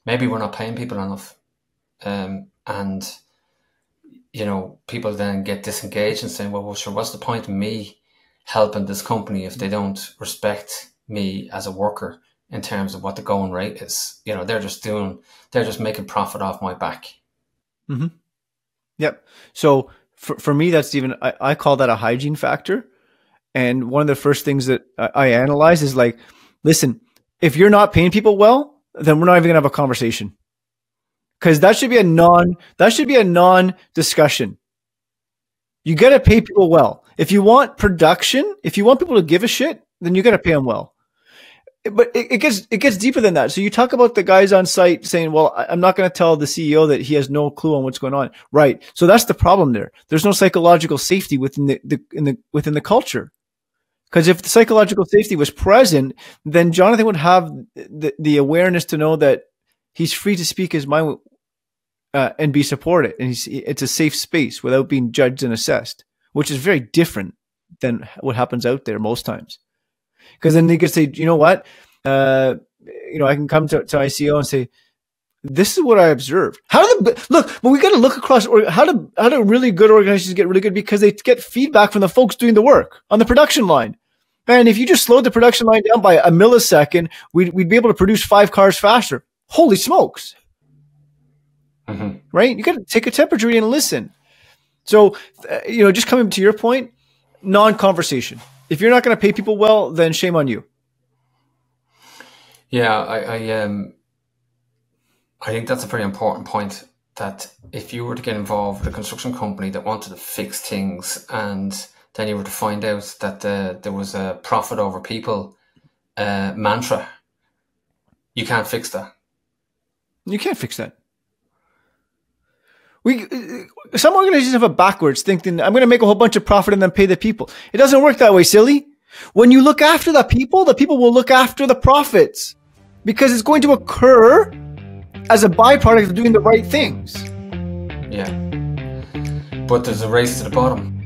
maybe we're not paying people enough. And, you know, people then get disengaged and saying, well, sure, what's the point of me helping this company if they don't respect me as a worker in terms of what the going rate is? You know, they're just making profit off my back. Mm-hmm. Yep. So for me, that's even, I call that a hygiene factor. And one of the first things that I analyze is like, listen, if you're not paying people well, then we're not even gonna have a conversation. Because that should be a non-discussion. You got to pay people well. If you want production, if you want people to give a shit, then you got to pay them well. But it gets deeper than that. So you talk about the guys on site saying, well, I'm not going to tell the CEO that he has no clue on what's going on. Right. So that's the problem there. There's no psychological safety within the culture. Because if the psychological safety was present, then Jonathan would have the awareness to know that he's free to speak his mind and be supported. And it's a safe space without being judged and assessed, which is very different than what happens out there most times. Because then they could say, you know what? I can come to ICO and say, this is what I observed. But we got to look across, or how do really good organizations get really good? Because they get feedback from the folks doing the work on the production line. And if you just slowed the production line down by a millisecond, we'd be able to produce 5 cars faster. Holy smokes. Mm-hmm. Right? You got to take a temperature and listen. So, just coming to your point, non-conversation. If you're not going to pay people well, then shame on you. Yeah, I think that's a pretty important point, that if you were to get involved with a construction company that wanted to fix things, and then you were to find out that there was a profit over people mantra, you can't fix that. You can't fix that. Some organizations have a backwards thinking, I'm going to make a whole bunch of profit and then pay the people. It doesn't work that way, silly. When you look after the people will look after the profits, because it's going to occur as a byproduct of doing the right things. Yeah. But there's a race to the bottom.